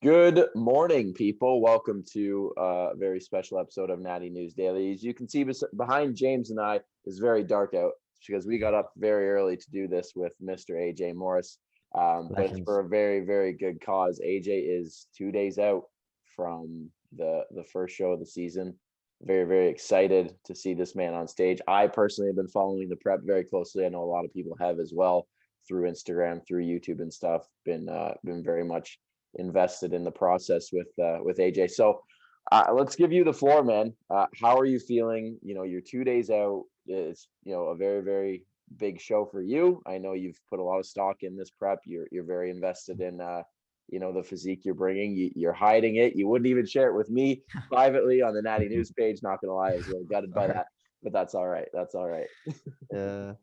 Good morning, people. Welcome to a very special episode of Natty News Daily. As you can see behind James and I, it's very dark out because we got up very early to do this with Mr. AJ Morris. But it's for Legends. a very, very good cause. AJ is 2 days out from the first show of the season. Very, very excited to see this man on stage. I personally have been following the prep very closely. I know a lot of people have as well through Instagram, through YouTube and stuff. Been very much invested in the process with AJ. So let's give you the floor, man. How are you feeling? You know, you're 2 days out. It's a very, very big show for you. I know you've put a lot of stock in this prep. You're very invested in the physique you're bringing. You're hiding it. You wouldn't even share it with me privately on the Natty News page. Not gonna lie, I was really gutted by that, but that's all right. That's all right. Yeah.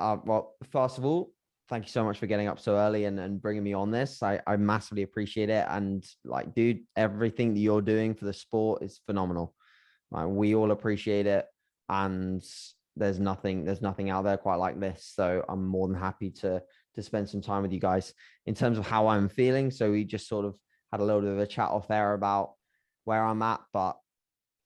Well, first of all, thank you so much for getting up so early and bringing me on this. I massively appreciate it. And like, dude, everything that you're doing for the sport is phenomenal. Like, we all appreciate it. And there's nothing out there quite like this. So I'm more than happy to spend some time with you guys in terms of how I'm feeling. So we just sort of had a little bit of a chat off air about where I'm at, but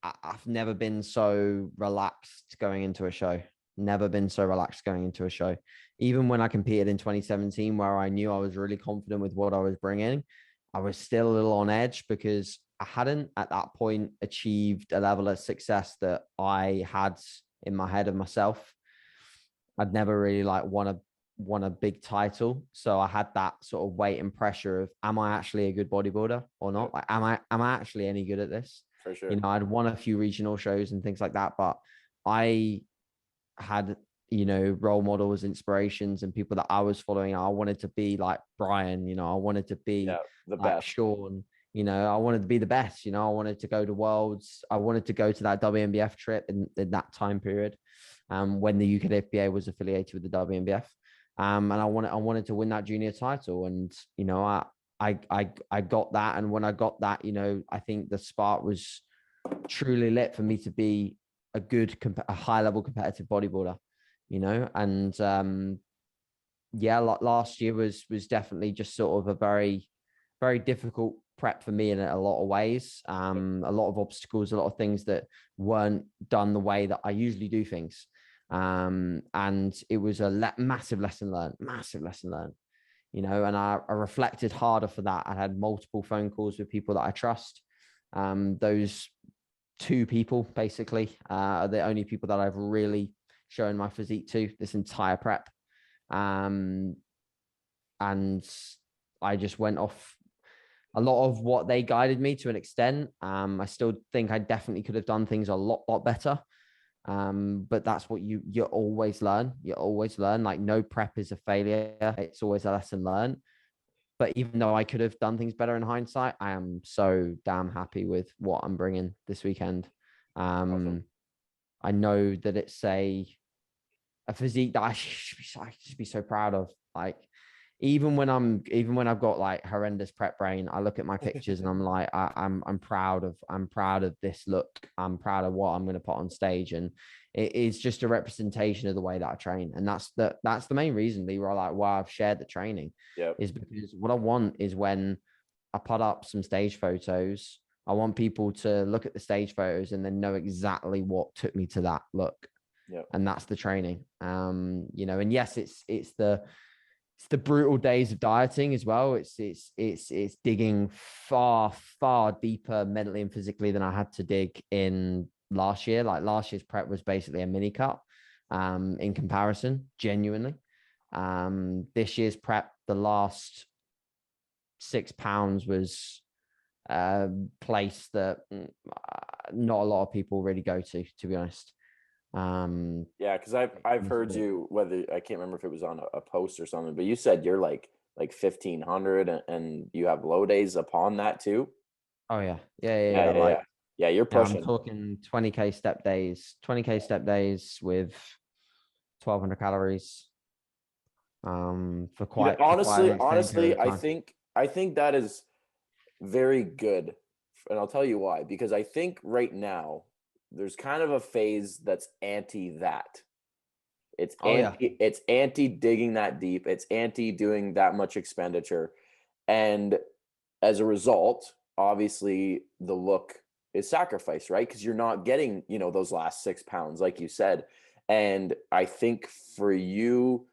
I've never been so relaxed going into a show. Never been so relaxed going into a show. Even when I competed in 2017, where I knew I was really confident with what I was bringing, I was still a little on edge because I hadn't at that point achieved a level of success that I had in my head of myself. I'd never really won a big title. So I had that sort of weight and pressure of, am I actually a good bodybuilder or not? Like, am I actually any good at this? For sure. You know, I'd won a few regional shows and things like that, but I had, role models, inspirations, and people that I was following. I wanted to be like Brian, I wanted to be The like best. Sean, I wanted to be the best, I wanted to go to worlds. I wanted to go to that WNBF trip in that time period, when the UKFBA was affiliated with the WNBF. And I wanted to win that junior title. And, I got that. And when I got that, I think the spark was truly lit for me to be a high level competitive bodybuilder, and last year was definitely just sort of a very, very difficult prep for me in a lot of ways. A lot of obstacles, a lot of things that weren't done the way that I usually do things. And it was a massive lesson learned, and I reflected harder for that. I had multiple phone calls with people that I trust. Those two people basically are the only people that I've really shown my physique to this entire prep. And I just went off a lot of what they guided me to an extent. I still think I definitely could have done things a lot better. But that's what you always learn. You always learn. Like, no prep is a failure. It's always a lesson learned. But even though I could have done things better in hindsight, I am so damn happy with what I'm bringing this weekend. Awesome. I know that it's a physique that I should be so proud of. Like, even when I've got like horrendous prep brain, I look at my pictures and I'm like, I'm proud of this look. I'm proud of what I'm going to put on stage, and it is just a representation of the way that I train. And that's the main reason, Leroy, like, why I've shared the training, Yep. is because what I want is, when I put up some stage photos, I want people to look at the stage photos and then know exactly what took me to that look. Yep. And that's the training. And yes, it's the brutal days of dieting as well. It's digging far, far deeper mentally and physically than I had to dig in last year. Like, last year's prep was basically a mini cut, in comparison, genuinely. This year's prep, the last 6 pounds was a place that not a lot of people really go to be honest. Yeah, because I've heard you, whether I can't remember if it was on a post or something, but you said you're like 1,500 and you have low days upon that too. Oh yeah, Yeah, yeah, like, yeah. Yeah, you're I'm pushing. talking 20K step days, 20K step days with 1,200 calories, for quite Honestly, an extended period of time. I think that is very good. And I'll tell you why. Because I think right now there's kind of a phase that's anti that. Oh yeah, It's anti digging that deep. It's anti doing that much expenditure. And as a result, obviously the look is sacrificed, right? Because you're not getting, those last 6 pounds, like you said. And I think for you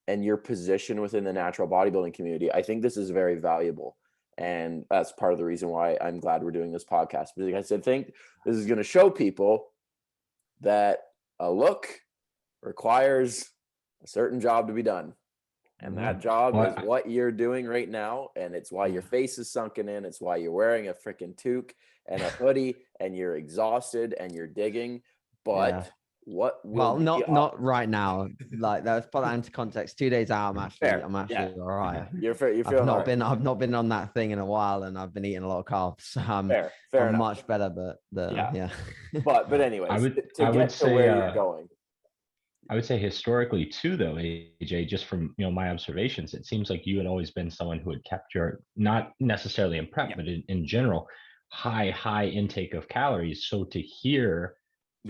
and your position within the natural bodybuilding community, I think this is very valuable. And that's part of the reason why I'm glad we're doing this podcast. Because like I said, think this is going to show people that a look requires a certain job to be done. And that job is what you're doing right now. And it's why your face is sunken in. It's why you're wearing a freaking toque and a hoodie and you're exhausted and you're digging. But what will not right now. Like, let's put that into context. 2 days out, I'm actually all right. You're feeling I've not been on that thing in a while, and I've been eating a lot of carbs. Fair I'm enough. much better, but But anyways, I would say where you're going. I would say historically too, though, AJ, just from my observations, it seems like you had always been someone who had kept your, not necessarily in prep, but in general, high intake of calories. So to hear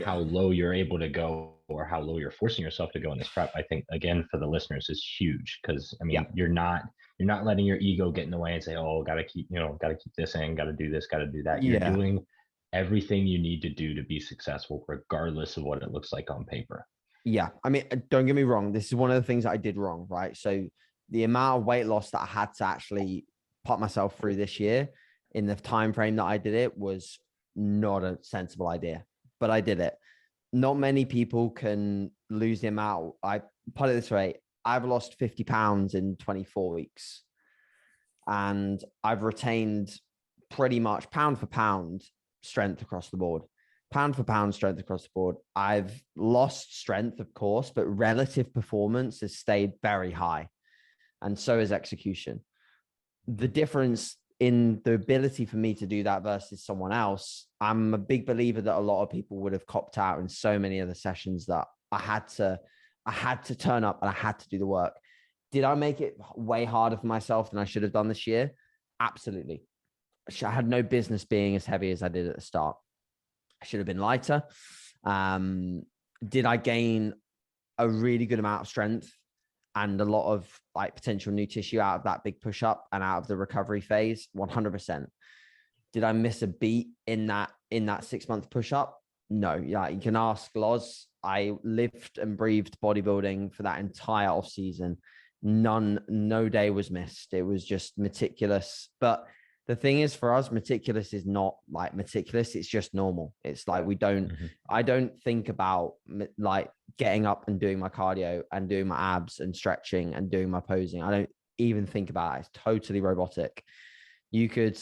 how low you're able to go, or how low you're forcing yourself to go in this prep, I think again for the listeners is huge, because you're not letting your ego get in the way and say, oh, gotta keep this in, gotta do this, gotta do that. You're doing everything you need to do to be successful, regardless of what it looks like on paper. Yeah. I mean, don't get me wrong. This is one of the things that I did wrong, right? So the amount of weight loss that I had to actually put myself through this year in the time frame that I did it was not a sensible idea, but I did it. Not many people can lose the amount. I put it this way. I've lost 50 pounds in 24 weeks, and I've retained pretty much pound for pound strength across the board. Pound for pound strength across the board. I've lost strength, of course, but relative performance has stayed very high. And so is execution. The difference in the ability for me to do that versus someone else, I'm a big believer that a lot of people would have copped out in so many of the sessions that I had to turn up and I had to do the work. Did I make it way harder for myself than I should have done this year? Absolutely. I had no business being as heavy as I did at the start. I should have been lighter. Did I gain a really good amount of strength and a lot of potential new tissue out of that big push up and out of the recovery phase? 100%. Did I miss a beat in that 6-month push up? No. Yeah, you can ask Loz. I lived and breathed bodybuilding for that entire off season. No day was missed. It was just meticulous. But the thing is, for us, meticulous is not meticulous. It's just normal. It's I don't think about getting up and doing my cardio and doing my abs and stretching and doing my posing. I don't even think about it. It's totally robotic. You could,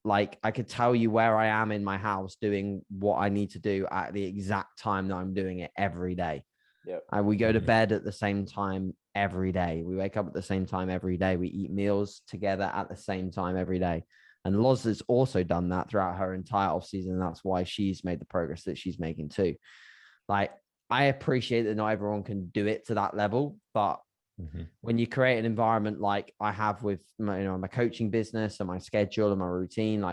I could tell you where I am in my house doing what I need to do at the exact time that I'm doing it every day. Yep. We go to bed at the same time every day. We wake up at the same time every day. We eat meals together at the same time every day. And Loz has also done that throughout her entire off season. That's why she's made the progress that she's making too. I appreciate that not everyone can do it to that level, but when you create an environment like I have with my coaching business and my schedule and my routine,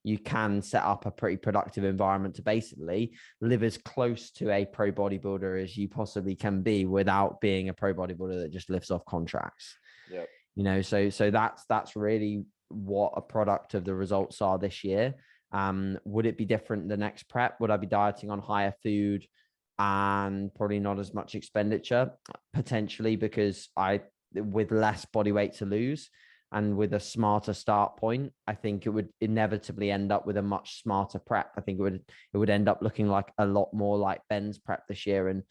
you can set up a pretty productive environment to basically live as close to a pro bodybuilder as you possibly can be without being a pro bodybuilder that just lives off contracts. Yep. So that's really what a product of the results are this year. Would it be different the next prep? Would I be dieting on higher food and probably not as much expenditure? Potentially, because with less body weight to lose and with a smarter start point, I think it would inevitably end up with a much smarter prep. I think it would end up looking like a lot more like Ben's prep this year. And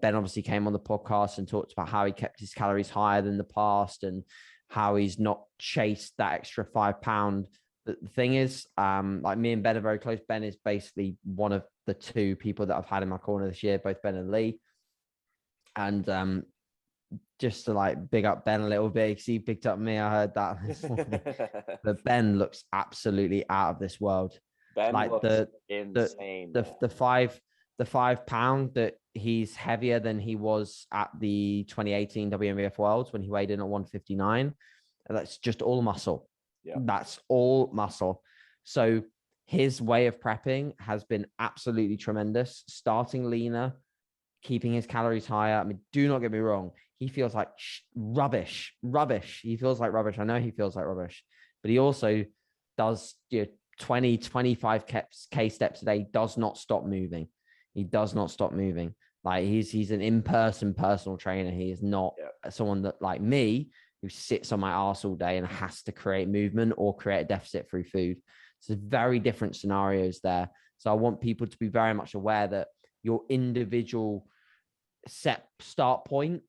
Ben obviously came on the podcast and talked about how he kept his calories higher than the past and how he's not chased that extra 5 pound. But the thing is, me and Ben are very close. Ben is basically one of the two people that I've had in my corner this year, both Ben and Lee. And just to big up Ben a little bit, because he picked up me. I heard that this morning. But Ben looks absolutely out of this world. Ben looks insane. The 5 pound that he's heavier than he was at the 2018 WMBF Worlds when he weighed in at 159. That's just all muscle. Yeah. That's all muscle. So his way of prepping has been absolutely tremendous. Starting leaner, keeping his calories higher. I mean, do not get me wrong. He feels like rubbish. He feels like rubbish. I know he feels like rubbish. but he also does 20, 25 K steps a day, does not stop moving. He does not stop moving. Like he's an in-person personal trainer. He is not someone that like me who sits on my arse all day and has to create movement or create a deficit through food. So very different scenarios there. So I want people to be very much aware that your individual set start point,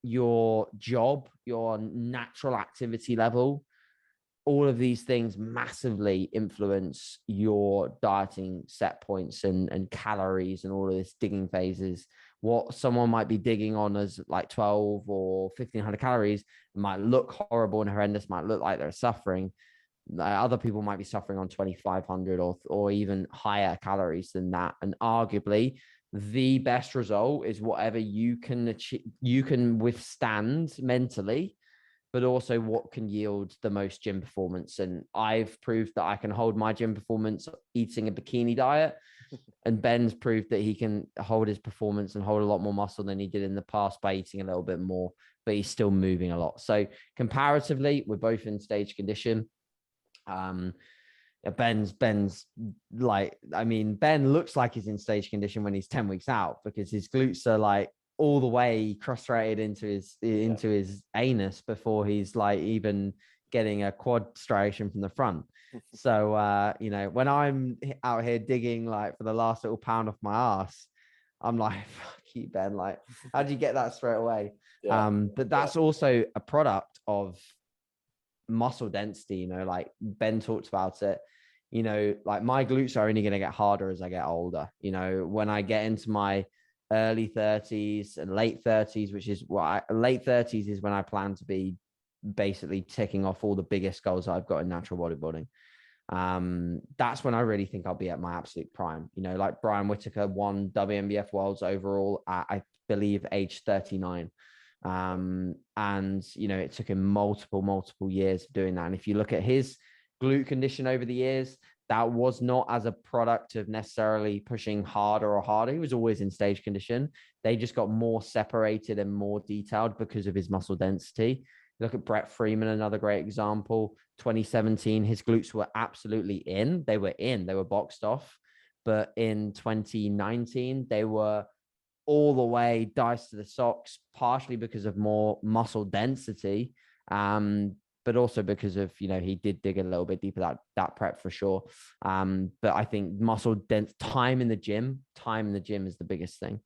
your job, your natural activity level, all of these things massively influence your dieting set points and calories and all of this digging phases. What someone might be digging on as like 12 or 1500 calories might look horrible and horrendous, might look like they're suffering. Other people might be suffering on 2500 or even higher calories than that. And arguably the best result is whatever you can achieve, you can withstand mentally, but also what can yield the most gym performance. And I've proved that I can hold my gym performance eating a bikini diet. And Ben's proved that he can hold his performance and hold a lot more muscle than he did in the past by eating a little bit more, but he's still moving a lot. So comparatively, we're both in stage condition. Ben's like, I mean, Ben looks like he's in stage condition when he's 10 weeks out because his glutes are like all the way cross-threaded into his anus before he's like even getting a quad striation from the front. So when I'm out here digging like for the last little pound off my ass, I'm like, fuck you, Ben, like how'd you get that straight away? But that's also a product of muscle density, like Ben talked about it. Like my glutes are only going to get harder as I get older. When I get into my early 30s and late 30s, which is late 30s is when I plan to be basically ticking off all the biggest goals I've got in natural bodybuilding. That's when I really think I'll be at my absolute prime. Like Brian Whitaker won WNBF Worlds overall at, I believe, age 39. And it took him multiple years of doing that. And if you look at his glute condition over the years, that was not as a product of necessarily pushing harder. He was always in stage condition. They just got more separated and more detailed because of his muscle density. Look at Brett Freeman, another great example. 2017, his glutes were absolutely in. They were boxed off. But in 2019, they were all the way diced to the socks, partially because of more muscle density, but also because of, he did dig a little bit deeper that prep for sure. But I think muscle dense time in the gym is the biggest thing.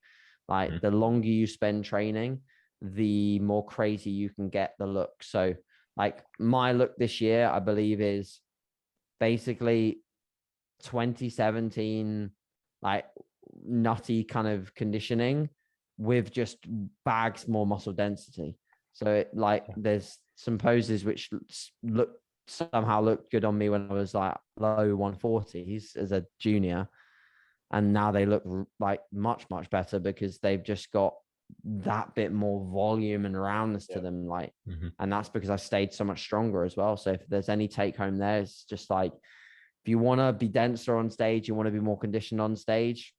Like the longer you spend training, the more crazy you can get the look. So like my look this year, I believe is basically 2017, like nutty kind of conditioning with just bags more muscle density. So there's some poses which somehow looked good on me when I was like low 140s as a junior, and now they look like much better because they've just got that bit more volume and roundness to them, and that's because I stayed so much stronger as well. So if there's any take home there, it's just like, if you want to be denser on stage, you want to be more conditioned on stage,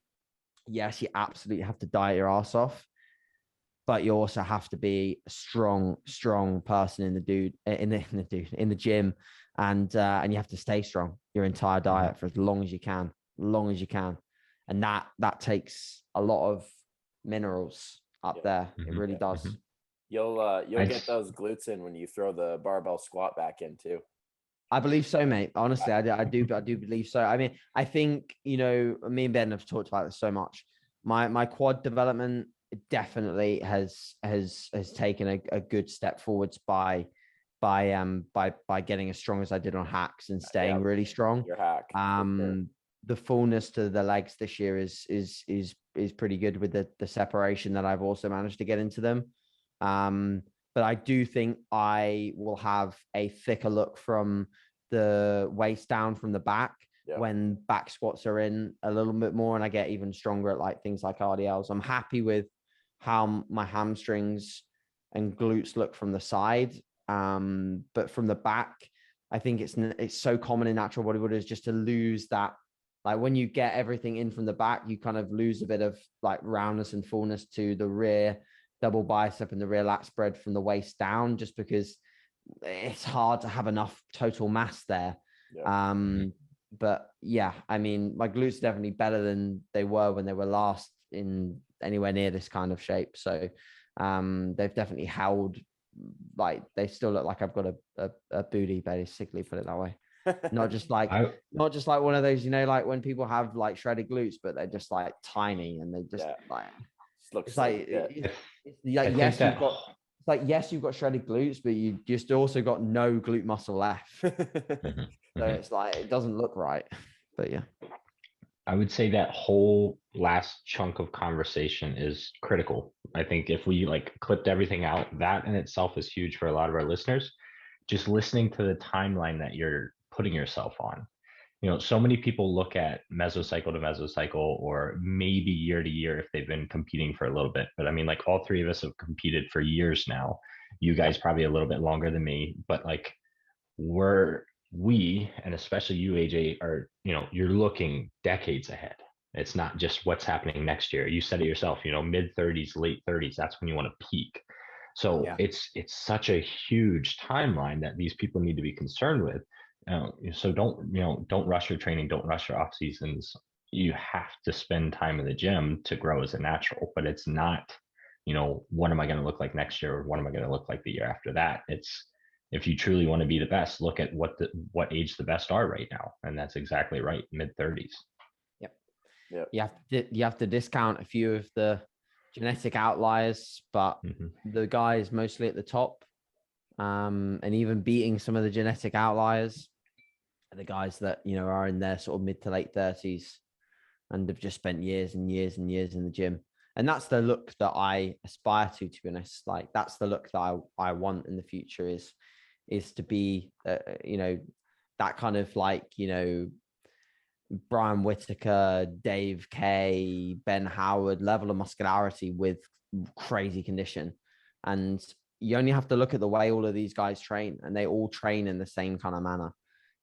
yes, you absolutely have to diet your ass off, but you also have to be a strong person in the gym, and you have to stay strong your entire diet for as long as you can, and that takes a lot of minerals up there. It really does. You'll get those glutes in when you throw the barbell squat back in too. I believe so, mate. Honestly, I do believe so. I mean, I think, me and Ben have talked about this so much. My quad development definitely has taken a good step forwards by getting as strong as I did on hacks and staying really strong. Your hack. The fullness to the legs this year is pretty good with the separation that I've also managed to get into them. But I do think I will have a thicker look from the waist down from the back when back squats are in a little bit more, and I get even stronger at like things like RDLs. I'm happy with how my hamstrings and glutes look from the side. But from the back, I think it's so common in natural bodybuilders just to lose that. Like when you get everything in from the back, you kind of lose a bit of like roundness and fullness to the rear double bicep and the rear lat spread from the waist down, just because it's hard to have enough total mass there. Yeah. But yeah, I mean, my glutes are definitely better than they were when they were last in anywhere near this kind of shape. So they've definitely held, like they still look like I've got a booty, basically, put it that way. Not just like one of those, like when people have like shredded glutes, but they're just like tiny and they just like looks it's like yes, you've got it's like yes, you've got shredded glutes, but you just also got no glute muscle left. So it's like it doesn't look right. But yeah. I would say that whole last chunk of conversation is critical. I think if we like clipped everything out, that in itself is huge for a lot of our listeners. Just listening to the timeline that you're putting yourself on. So many people look at mesocycle to mesocycle or maybe year to year if they've been competing for a little bit. But I mean, like all three of us have competed for years now. You guys probably a little bit longer than me, but like we, and especially you, AJ, are, you're looking decades ahead. It's not just what's happening next year. You said it yourself, mid 30s, late 30s, that's when you want to peak. So it's such a huge timeline that these people need to be concerned with. So don't rush your training, don't rush your off seasons. You have to spend time in the gym to grow as a natural, but it's not, what am I going to look like next year? Or what am I going to look like the year after that? It's, if you truly want to be the best, look at what age the best are right now. And that's exactly right. Mid 30s. Yep. You have to discount a few of the genetic outliers, but the guys mostly at the top, and even beating some of the genetic outliers are the guys that, are in their sort of mid to late 30s and have just spent years and years and years in the gym. And that's the look that I aspire to be honest. Like that's the look that I want in the future is to be, that kind of like, Brian Whitaker, Dave Kay, Ben Howard level of muscularity with crazy condition. And you only have to look at the way all of these guys train, and they all train in the same kind of manner.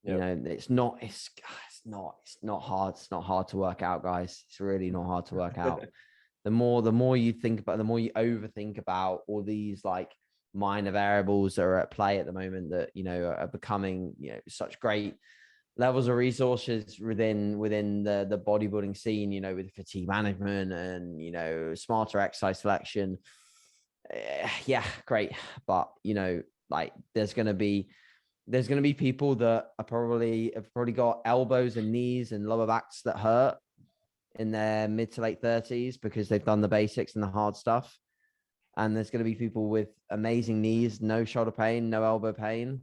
It's not hard. It's not hard to work out, guys. It's really not hard to work out. The more you think about, the more you overthink about all these like minor variables that are at play at the moment that, are becoming, such great levels of resources within the bodybuilding scene, with fatigue management and, smarter exercise selection. Yeah, great. But, like there's going to be people that have probably got elbows and knees and lower backs that hurt in their mid to late 30s because they've done the basics and the hard stuff. And there's going to be people with amazing knees, no shoulder pain, no elbow pain.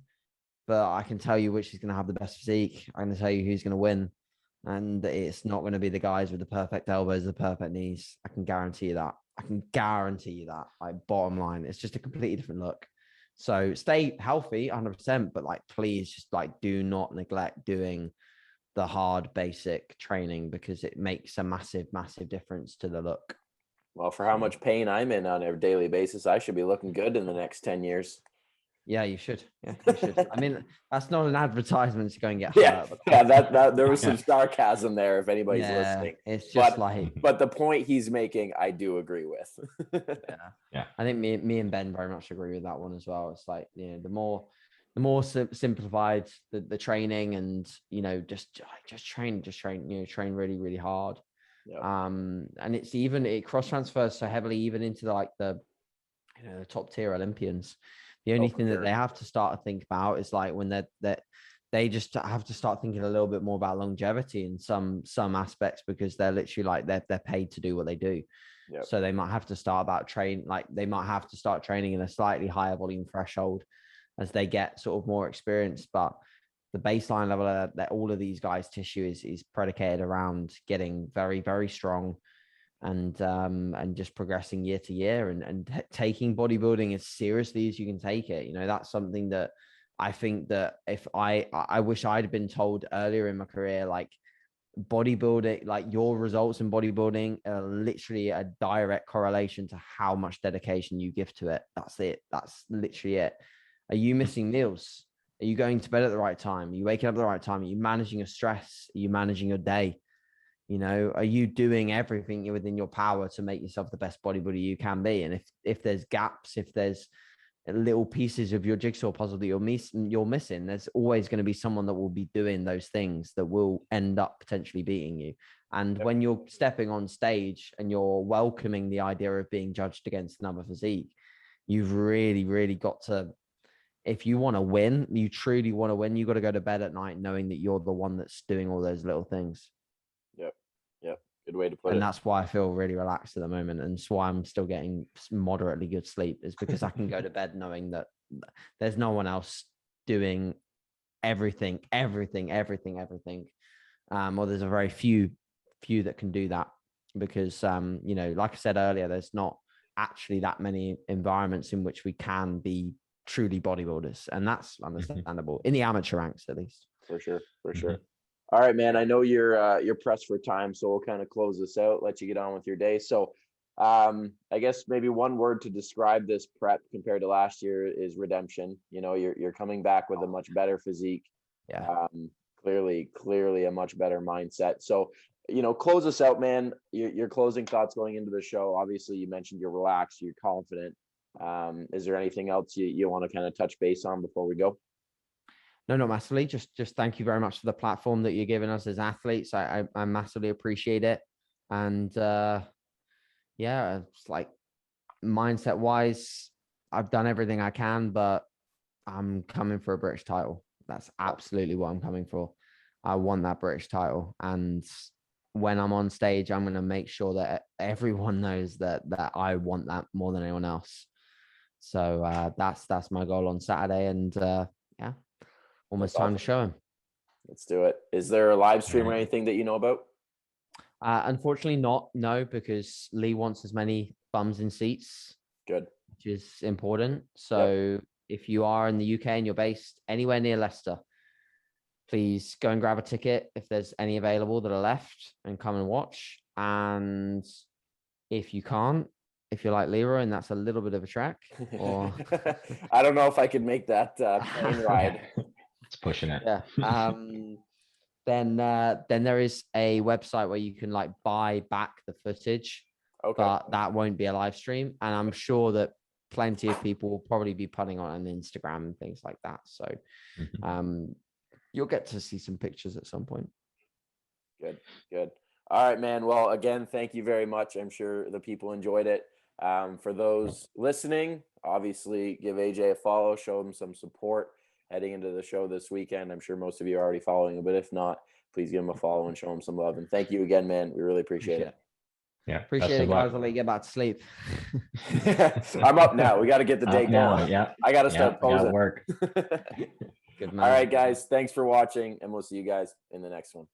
But I can tell you which is going to have the best physique. I'm going to tell you who's going to win. And it's not going to be the guys with the perfect elbows, the perfect knees. I can guarantee you that. Like, bottom line, it's just a completely different look. So stay healthy 100%, but like, please just like do not neglect doing the hard basic training because it makes a massive, massive difference to the look. Well, for how much pain I'm in on a daily basis, I should be looking good in the next 10 years. Yeah, you should. Yeah, you should. I mean, that's not an advertisement to go and get hurt. But that there was some sarcasm there if anybody's listening. It's just but the point he's making, I do agree with. Yeah. I think me and Ben very much agree with that one as well. It's like, the more simplified the training and, just train, train really, really hard. Yeah. And it cross transfers so heavily even into the top tier Olympians. The only thing that they have to start to think about is like when they just have to start thinking a little bit more about longevity in some aspects because they're literally like they're paid to do what they do. Yep. So they might have to start they might have to start training in a slightly higher volume threshold as they get sort of more experience. But the baseline level that all of these guys' tissue is predicated around getting very, very strong and just progressing year to year and taking bodybuilding as seriously as you can take it. That's something that I think that if I wish I'd been told earlier in my career, like bodybuilding, like your results in bodybuilding are literally a direct correlation to how much dedication you give to it. That's it. That's literally it. Are you missing meals? Are you going to bed at the right time? Are you waking up at the right time? Are you managing your stress? Are you managing your day? Are you doing everything within your power to make yourself the best bodybuilder you can be? And if there's gaps, if there's little pieces of your jigsaw puzzle that you're missing. There's always going to be someone that will be doing those things that will end up potentially beating you. And when you're stepping on stage and you're welcoming the idea of being judged against another physique, you've really, really got to, if you want to win, you truly want to win, you got to go to bed at night knowing that you're the one that's doing all those little things. Yep. Good way to put it. And that's why I feel really relaxed at the moment. And that's why I'm still getting moderately good sleep, is because I can go to bed knowing that there's no one else doing everything. Or there's a very few that can do that, because, like I said earlier, there's not actually that many environments in which we can be truly bodybuilders. And that's understandable in the amateur ranks, at least. For sure. All right, man. I know you're pressed for time, so we'll kind of close this out, let you get on with your day. So I guess maybe one word to describe this prep compared to last year is redemption. You're coming back with a much better physique. Yeah. Clearly a much better mindset. So, close us out, man. Your closing thoughts going into the show. Obviously, you mentioned you're relaxed, you're confident. Is there anything else you want to kind of touch base on before we go? No, not massively. Just thank you very much for the platform that you're giving us as athletes. I massively appreciate it. And it's like, mindset wise, I've done everything I can, but I'm coming for a British title. That's absolutely what I'm coming for. I want that British title. And when I'm on stage, I'm going to make sure that everyone knows that I want that more than anyone else. So that's my goal on Saturday. And almost time to show him. Let's do it. Is there a live stream or anything that you know about? Unfortunately not, no, because Lee wants as many bums in seats. Good. Which is important. So if you are in the UK and you're based anywhere near Leicester, please go and grab a ticket if there's any available that are left, and come and watch. And if you can't, if you're like Leroy and that's a little bit of a trek, or I don't know if I could make that plane ride. It's pushing it. Yeah. Then there is a website where you can like buy back the footage, but that won't be a live stream. And I'm sure that plenty of people will probably be putting on Instagram and things like that. So you'll get to see some pictures at some point. Good. All right, man. Well, again, thank you very much. I'm sure the people enjoyed it. For those listening, obviously give AJ a follow, show him some support heading into the show this weekend. I'm sure most of you are already following him, but if not, please give him a follow and show him some love. And thank you again, man. We really appreciate it. Yeah. Appreciate it, guys. I'll let you get back to sleep. I'm up now. We got to get the day going. Yeah. I got to start posing. Work. Good man. All right, guys. Thanks for watching, and we'll see you guys in the next one.